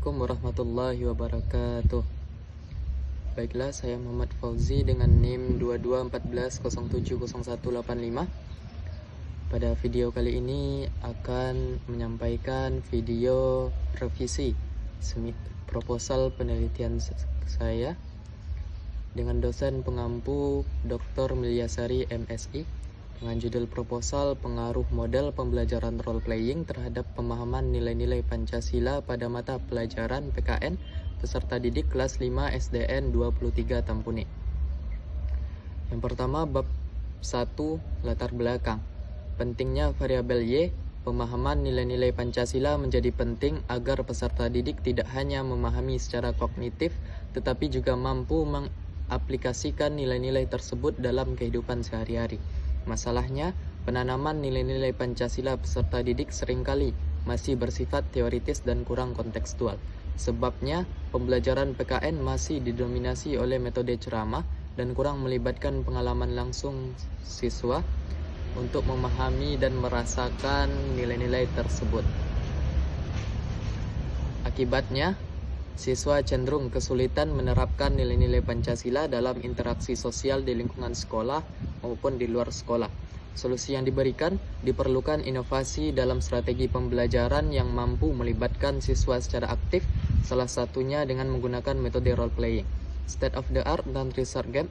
Assalamualaikum warahmatullahi wabarakatuh. Baiklah, saya Muhammad Fauzi dengan NIM 2214070185. Pada video kali ini akan menyampaikan video revisi proposal penelitian saya dengan dosen pengampu Dr. Milyasari MSI dengan judul proposal pengaruh model pembelajaran role playing terhadap pemahaman nilai-nilai Pancasila pada mata pelajaran PKN peserta didik kelas 5 SDN 23 Tampuni. Yang pertama, bab 1, latar belakang. Pentingnya variabel Y. Pemahaman nilai-nilai Pancasila menjadi penting agar peserta didik tidak hanya memahami secara kognitif tetapi juga mampu mengaplikasikan nilai-nilai tersebut dalam kehidupan sehari-hari. Masalahnya, penanaman nilai-nilai Pancasila peserta didik seringkali masih bersifat teoritis dan kurang kontekstual. Sebabnya, pembelajaran PKN masih didominasi oleh metode ceramah dan kurang melibatkan pengalaman langsung siswa untuk memahami dan merasakan nilai-nilai tersebut. Akibatnya, siswa cenderung kesulitan menerapkan nilai-nilai Pancasila dalam interaksi sosial di lingkungan sekolah maupun di luar sekolah. Solusi yang diberikan, diperlukan inovasi dalam strategi pembelajaran yang mampu melibatkan siswa secara aktif, salah satunya dengan menggunakan metode role playing. State of the art dan research gap.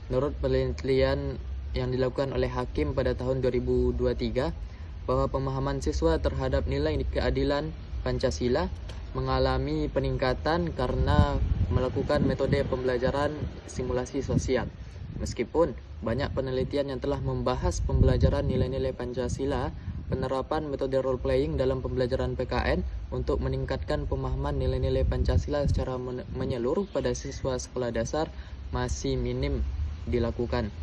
Menurut penelitian yang dilakukan oleh Hakim pada tahun 2023, bahwa pemahaman siswa terhadap nilai keadilan Pancasila mengalami peningkatan karena melakukan metode pembelajaran simulasi sosial. Meskipun banyak penelitian yang telah membahas pembelajaran nilai-nilai Pancasila, penerapan metode role playing dalam pembelajaran PKN untuk meningkatkan pemahaman nilai-nilai Pancasila secara menyeluruh pada siswa sekolah dasar masih minim dilakukan.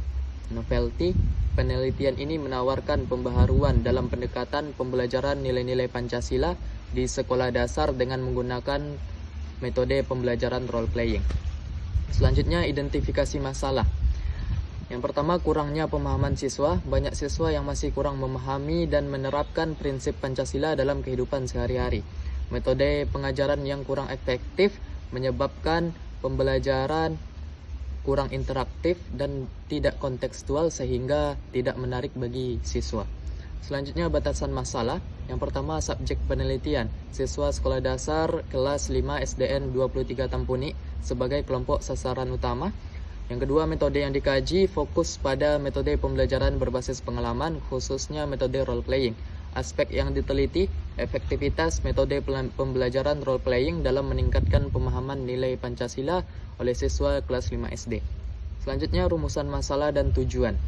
Novelty, penelitian ini menawarkan pembaharuan dalam pendekatan pembelajaran nilai-nilai Pancasila di sekolah dasar dengan menggunakan metode pembelajaran role playing. Selanjutnya, identifikasi masalah. Yang pertama, kurangnya pemahaman siswa. Banyak siswa yang masih kurang memahami dan menerapkan prinsip Pancasila dalam kehidupan sehari-hari. Metode pengajaran yang kurang efektif menyebabkan pembelajaran kurang interaktif dan tidak kontekstual sehingga tidak menarik bagi siswa. Selanjutnya, batasan masalah. Yang pertama, subjek penelitian. Siswa sekolah dasar kelas 5 SDN 23 Tampuni sebagai kelompok sasaran utama. Yang kedua, metode yang dikaji fokus pada metode pembelajaran berbasis pengalaman, khususnya metode role playing. Aspek yang diteliti, efektivitas metode pembelajaran role playing dalam meningkatkan pemahaman nilai Pancasila oleh siswa kelas 5 SD. Selanjutnya, rumusan masalah dan tujuan.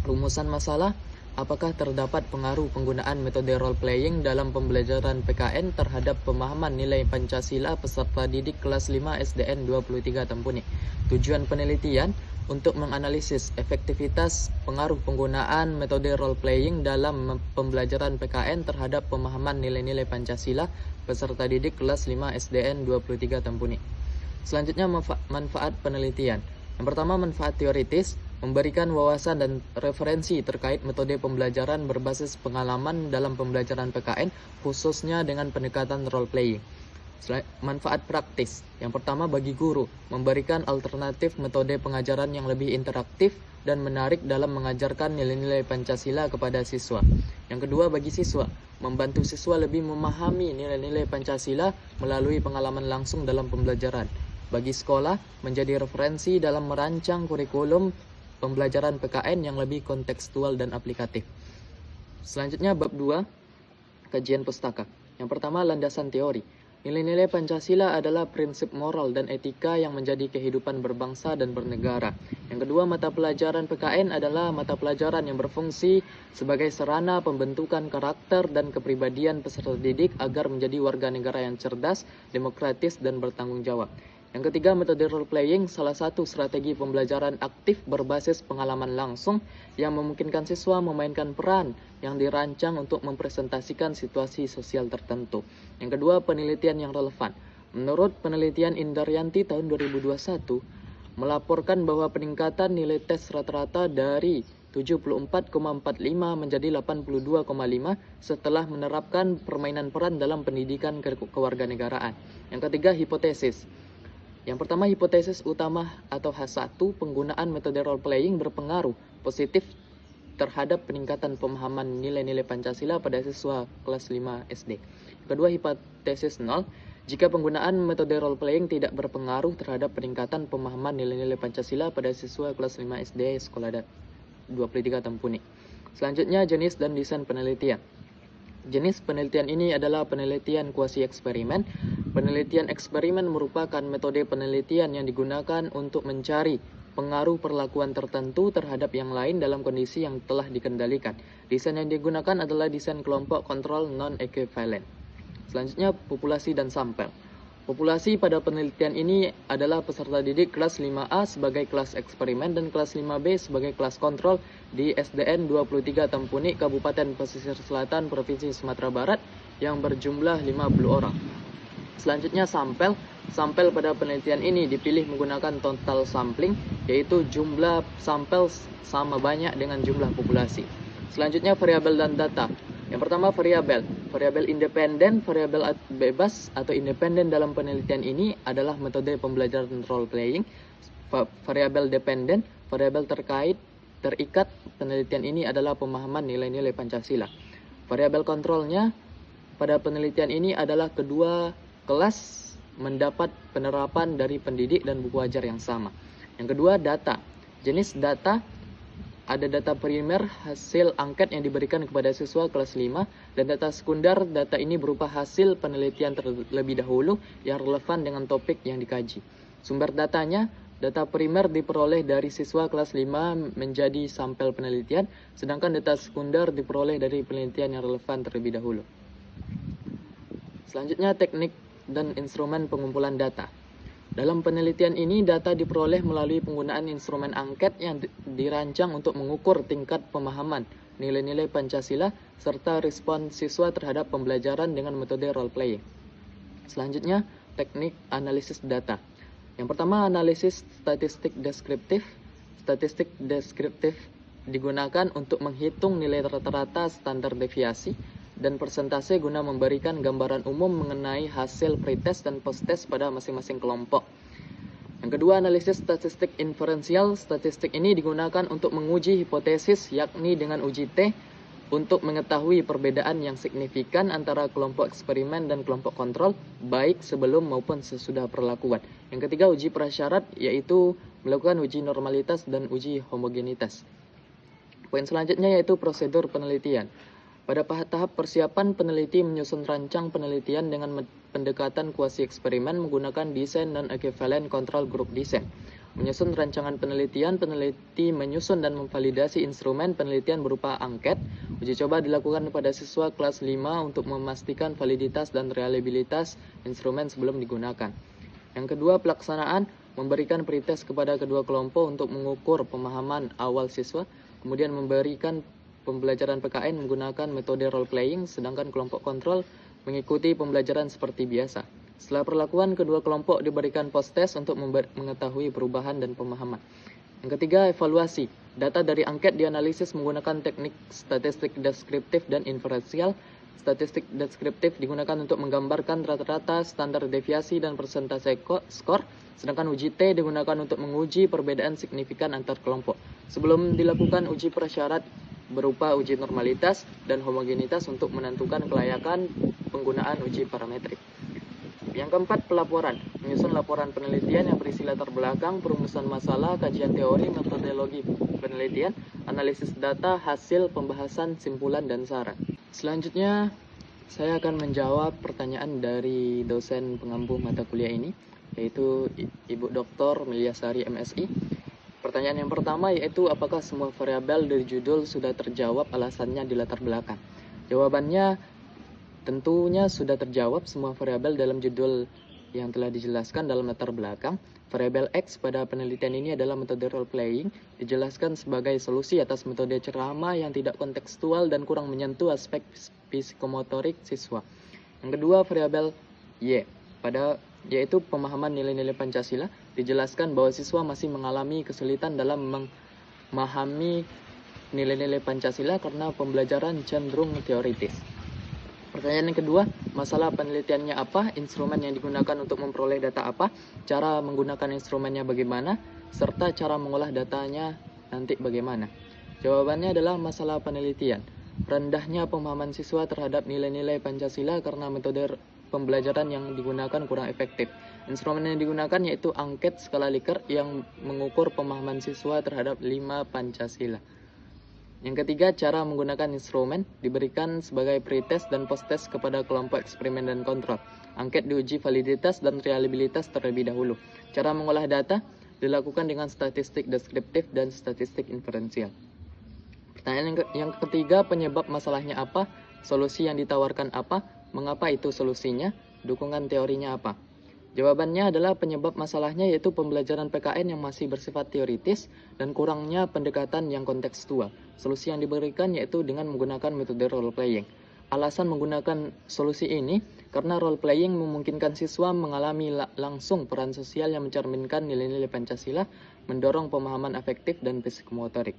Rumusan masalah, apakah terdapat pengaruh penggunaan metode role playing dalam pembelajaran PKN terhadap pemahaman nilai Pancasila peserta didik kelas 5 SDN 23 Tampuni. Tujuan penelitian untuk menganalisis efektivitas pengaruh penggunaan metode role playing dalam pembelajaran PKN terhadap pemahaman nilai-nilai Pancasila peserta didik kelas 5 SDN 23 Tampuni. Selanjutnya, manfaat penelitian. Yang pertama, manfaat teoritis, memberikan wawasan dan referensi terkait metode pembelajaran berbasis pengalaman dalam pembelajaran PKN, khususnya dengan pendekatan role playing. Manfaat praktis. Yang pertama, bagi guru, memberikan alternatif metode pengajaran yang lebih interaktif dan menarik dalam mengajarkan nilai-nilai Pancasila kepada siswa. Yang kedua, bagi siswa, membantu siswa lebih memahami nilai-nilai Pancasila melalui pengalaman langsung dalam pembelajaran. Bagi sekolah, menjadi referensi dalam merancang kurikulum pembelajaran PKN yang lebih kontekstual dan aplikatif. Selanjutnya, bab 2, kajian pustaka. Yang pertama, landasan teori. Nilai-nilai Pancasila adalah prinsip moral dan etika yang menjadi kehidupan berbangsa dan bernegara. Yang kedua, mata pelajaran PKN adalah mata pelajaran yang berfungsi sebagai sarana pembentukan karakter dan kepribadian peserta didik agar menjadi warga negara yang cerdas, demokratis, dan bertanggung jawab. Yang ketiga, metode role playing, salah satu strategi pembelajaran aktif berbasis pengalaman langsung yang memungkinkan siswa memainkan peran yang dirancang untuk mempresentasikan situasi sosial tertentu. Yang kedua, penelitian yang relevan. Menurut penelitian Indaryanti tahun 2021, melaporkan bahwa peningkatan nilai tes rata-rata dari 74,45 menjadi 82,5 setelah menerapkan permainan peran dalam pendidikan kewarganegaraan. Yang ketiga, hipotesis. Yang pertama, hipotesis utama atau H1, penggunaan metode role playing berpengaruh positif terhadap peningkatan pemahaman nilai-nilai Pancasila pada siswa kelas 5 SD. Kedua, hipotesis 0, jika penggunaan metode role playing tidak berpengaruh terhadap peningkatan pemahaman nilai-nilai Pancasila pada siswa kelas 5 SD Sekolah 23 Tempuni. Selanjutnya, jenis dan desain penelitian. Jenis penelitian ini adalah penelitian kuasi eksperimen. Penelitian eksperimen merupakan metode penelitian yang digunakan untuk mencari pengaruh perlakuan tertentu terhadap yang lain dalam kondisi yang telah dikendalikan. Desain yang digunakan adalah desain kelompok kontrol non-equivalent. Selanjutnya, populasi dan sampel. Populasi pada penelitian ini adalah peserta didik kelas 5A sebagai kelas eksperimen dan kelas 5B sebagai kelas kontrol di SDN 23 Tempuni, Kabupaten Pesisir Selatan, Provinsi Sumatera Barat yang berjumlah 50 orang. Selanjutnya, sampel. Sampel pada penelitian ini dipilih menggunakan total sampling, yaitu jumlah sampel sama banyak dengan jumlah populasi. Selanjutnya, variabel dan data. Yang pertama, variabel. Variabel independen, variabel bebas atau independen dalam penelitian ini adalah metode pembelajaran role playing. Variabel dependen, variabel terikat penelitian ini adalah pemahaman nilai-nilai Pancasila. Variabel kontrolnya pada penelitian ini adalah kedua kelas mendapat penerapan dari pendidik dan buku ajar yang sama. Yang kedua, data. Jenis data, ada data primer hasil angket yang diberikan kepada siswa kelas 5 dan data sekunder. Data ini berupa hasil penelitian terlebih dahulu yang relevan dengan topik yang dikaji. Sumber datanya, data primer diperoleh dari siswa kelas 5 menjadi sampel penelitian, sedangkan data sekunder diperoleh dari penelitian yang relevan terlebih dahulu. Selanjutnya, teknik dan instrumen pengumpulan data. Dalam penelitian ini, data diperoleh melalui penggunaan instrumen angket yang dirancang untuk mengukur tingkat pemahaman nilai-nilai Pancasila serta respon siswa terhadap pembelajaran dengan metode role playing. Selanjutnya, teknik analisis data. Yang pertama, analisis statistik deskriptif. Statistik deskriptif digunakan untuk menghitung nilai rata-rata, standar deviasi, dan persentase guna memberikan gambaran umum mengenai hasil pretest dan posttest pada masing-masing kelompok. Yang kedua, analisis statistik inferensial. Statistik ini digunakan untuk menguji hipotesis, yakni dengan uji T, untuk mengetahui perbedaan yang signifikan antara kelompok eksperimen dan kelompok kontrol, baik sebelum maupun sesudah perlakuan. Yang ketiga, uji prasyarat, yaitu melakukan uji normalitas dan uji homogenitas. Poin selanjutnya yaitu prosedur penelitian. Pada tahap persiapan, peneliti menyusun rancang penelitian dengan pendekatan kuasi eksperimen menggunakan desain non-equivalent control group design. Menyusun rancangan penelitian, peneliti menyusun dan memvalidasi instrumen penelitian berupa angket. Uji coba dilakukan pada siswa kelas 5 untuk memastikan validitas dan reliabilitas instrumen sebelum digunakan. Yang kedua, pelaksanaan, memberikan pretest kepada kedua kelompok untuk mengukur pemahaman awal siswa, kemudian memberikan pembelajaran PKN menggunakan metode role playing, sedangkan kelompok kontrol mengikuti pembelajaran seperti biasa. Setelah perlakuan, kedua kelompok diberikan post-test untuk mengetahui perubahan dan pemahaman. Yang ketiga, evaluasi. Data dari angket dianalisis menggunakan teknik statistik deskriptif dan inferensial. Statistik deskriptif digunakan untuk menggambarkan rata-rata, standar deviasi, dan persentase skor, sedangkan uji T digunakan untuk menguji perbedaan signifikan antar kelompok. Sebelum dilakukan uji prasyarat berupa uji normalitas dan homogenitas untuk menentukan kelayakan penggunaan uji parametrik. Yang keempat, pelaporan. Menyusun laporan penelitian yang berisi latar belakang, perumusan masalah, kajian teori, metodologi penelitian, analisis data, hasil pembahasan, simpulan, dan saran. Selanjutnya, saya akan menjawab pertanyaan dari dosen pengampu mata kuliah ini, yaitu Ibu Dr. Milyasari MSI. Pertanyaan yang pertama yaitu apakah semua variabel dari judul sudah terjawab alasannya di latar belakang? Jawabannya tentunya sudah terjawab semua variabel dalam judul yang telah dijelaskan dalam latar belakang. Variabel X pada penelitian ini adalah metode role playing, dijelaskan sebagai solusi atas metode ceramah yang tidak kontekstual dan kurang menyentuh aspek psikomotorik siswa. Yang kedua, variabel Y yaitu pemahaman nilai-nilai Pancasila, dijelaskan bahwa siswa masih mengalami kesulitan dalam memahami nilai-nilai Pancasila karena pembelajaran cenderung teoritis. Pertanyaan yang kedua, masalah penelitiannya apa, instrumen yang digunakan untuk memperoleh data apa, cara menggunakan instrumennya bagaimana, serta cara mengolah datanya nanti bagaimana. Jawabannya adalah masalah penelitian. Rendahnya pemahaman siswa terhadap nilai-nilai Pancasila karena metode pembelajaran yang digunakan kurang efektif. Instrumen yang digunakan yaitu angket skala Likert yang mengukur pemahaman siswa terhadap 5 Pancasila. Yang ketiga, cara menggunakan instrumen diberikan sebagai pretest dan posttest kepada kelompok eksperimen dan kontrol. Angket diuji validitas dan reliabilitas terlebih dahulu. Cara mengolah data dilakukan dengan statistik deskriptif dan statistik inferensial. Pertanyaan yang ketiga, penyebab masalahnya apa? Solusi yang ditawarkan apa? Mengapa itu solusinya? Dukungan teorinya apa? Jawabannya adalah penyebab masalahnya yaitu pembelajaran PKN yang masih bersifat teoritis dan kurangnya pendekatan yang kontekstual. Solusi yang diberikan yaitu dengan menggunakan metode role playing. Alasan menggunakan solusi ini karena role playing memungkinkan siswa mengalami langsung peran sosial yang mencerminkan nilai-nilai Pancasila, mendorong pemahaman afektif dan psikomotorik.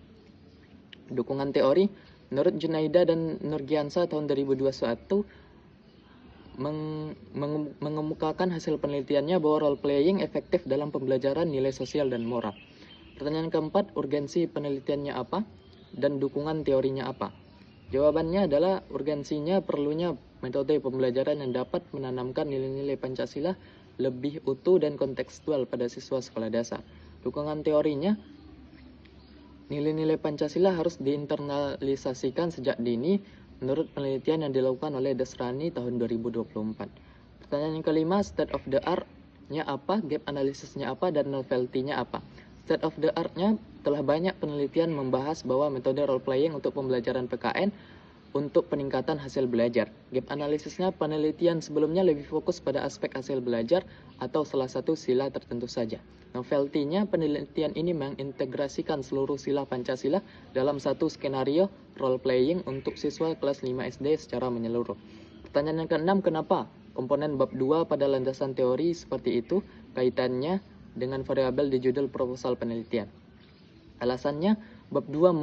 Dukungan teori, menurut Junaida dan Nurgiansa tahun 2021, mengemukakan hasil penelitiannya bahwa role playing efektif dalam pembelajaran nilai sosial dan moral. Pertanyaan keempat, urgensi penelitiannya apa dan dukungan teorinya apa? Jawabannya adalah urgensinya perlunya metode pembelajaran yang dapat menanamkan nilai-nilai Pancasila lebih utuh dan kontekstual pada siswa sekolah dasar. Dukungan teorinya, nilai-nilai Pancasila harus diinternalisasikan sejak dini menurut penelitian yang dilakukan oleh Desrani tahun 2024. Pertanyaan yang kelima, state of the art-nya apa, gap analisisnya apa, dan novelty-nya apa? State of the art-nya telah banyak penelitian membahas bahwa metode role playing untuk pembelajaran PKN untuk peningkatan hasil belajar. Gap analisisnya, penelitian sebelumnya lebih fokus pada aspek hasil belajar atau salah satu sila tertentu saja. Novelty-nya, penelitian ini mengintegrasikan seluruh sila Pancasila dalam satu skenario role playing untuk siswa kelas 5 SD secara menyeluruh. Pertanyaan yang keenam, kenapa komponen bab 2 pada landasan teori seperti itu kaitannya dengan variabel di judul proposal penelitian? Alasannya, bab 2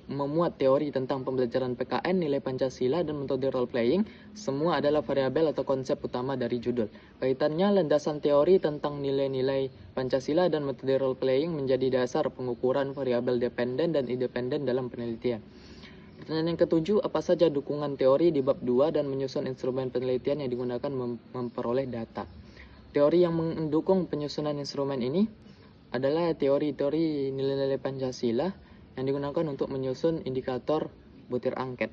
memuat teori tentang pembelajaran PKN, nilai Pancasila, dan metode role playing. Semua adalah variabel atau konsep utama dari judul. Kaitannya, landasan teori tentang nilai-nilai Pancasila dan metode role playing menjadi dasar pengukuran variabel dependen dan independen dalam penelitian. Pertanyaan yang ketujuh, apa saja dukungan teori di bab 2 dan menyusun instrumen penelitian yang digunakan memperoleh data? Teori yang mendukung penyusunan instrumen ini adalah teori-teori nilai-nilai Pancasila yang digunakan untuk menyusun indikator butir angket.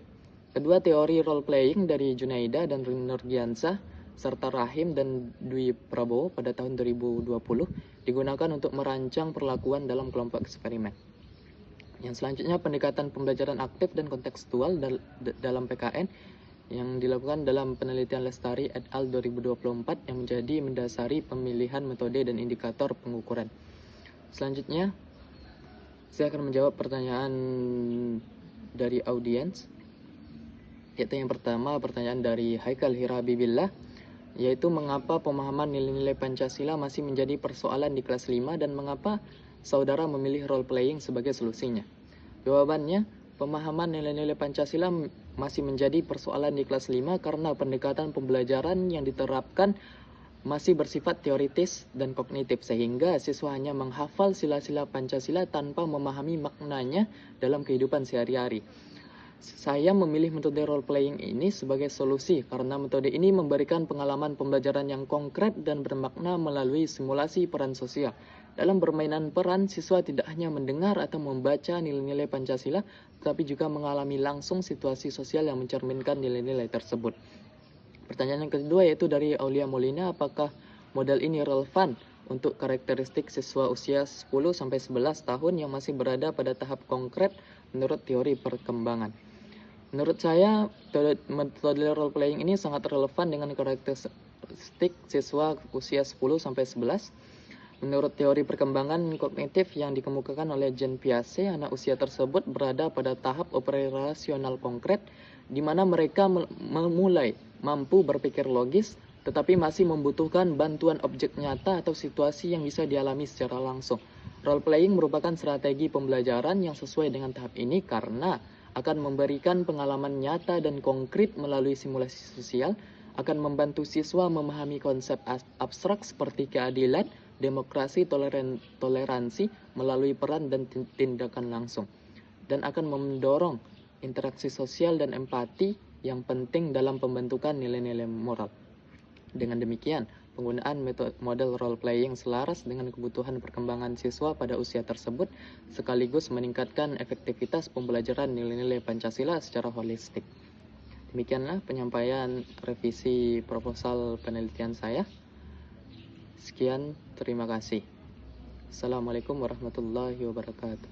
Kedua, teori role playing dari Junaida dan Nurgiansa serta Rahim dan Dwi Prabowo pada tahun 2020 digunakan untuk merancang perlakuan dalam kelompok eksperimen. Yang selanjutnya, pendekatan pembelajaran aktif dan kontekstual dalam PKN yang dilakukan dalam penelitian Lestari et al. 2024 yang menjadi mendasari pemilihan metode dan indikator pengukuran. Selanjutnya, saya akan menjawab pertanyaan dari audiens. Yaitu yang pertama, pertanyaan dari Haikal Hirabibillah, yaitu mengapa pemahaman nilai-nilai Pancasila masih menjadi persoalan di kelas 5 dan mengapa saudara memilih role playing sebagai solusinya. Jawabannya, pemahaman nilai-nilai Pancasila masih menjadi persoalan di kelas 5 karena pendekatan pembelajaran yang diterapkan masih bersifat teoritis dan kognitif sehingga siswa hanya menghafal sila-sila Pancasila tanpa memahami maknanya dalam kehidupan sehari-hari. Saya memilih metode role playing ini sebagai solusi karena metode ini memberikan pengalaman pembelajaran yang konkret dan bermakna melalui simulasi peran sosial. Dalam permainan peran, siswa tidak hanya mendengar atau membaca nilai-nilai Pancasila, tetapi juga mengalami langsung situasi sosial yang mencerminkan nilai-nilai tersebut. Pertanyaan yang kedua yaitu dari Aulia Molina, apakah model ini relevan untuk karakteristik siswa usia 10-11 tahun yang masih berada pada tahap konkret menurut teori perkembangan? Menurut saya, metode role playing ini sangat relevan dengan karakteristik siswa usia 10-11. Menurut teori perkembangan kognitif yang dikemukakan oleh Jean Piaget, anak usia tersebut berada pada tahap operasional konkret di mana mereka memulai mampu berpikir logis, tetapi masih membutuhkan bantuan objek nyata atau situasi yang bisa dialami secara langsung. Role playing merupakan strategi pembelajaran yang sesuai dengan tahap ini karena akan memberikan pengalaman nyata dan konkret melalui simulasi sosial, akan membantu siswa memahami konsep abstrak seperti keadilan, demokrasi, toleransi melalui peran dan tindakan langsung, dan akan mendorong interaksi sosial dan empati yang penting dalam pembentukan nilai-nilai moral. Dengan demikian, penggunaan model role playing selaras dengan kebutuhan perkembangan siswa pada usia tersebut, sekaligus meningkatkan efektivitas pembelajaran nilai-nilai Pancasila secara holistik. Demikianlah penyampaian revisi proposal penelitian saya. Sekian, terima kasih. Assalamualaikum warahmatullahi wabarakatuh.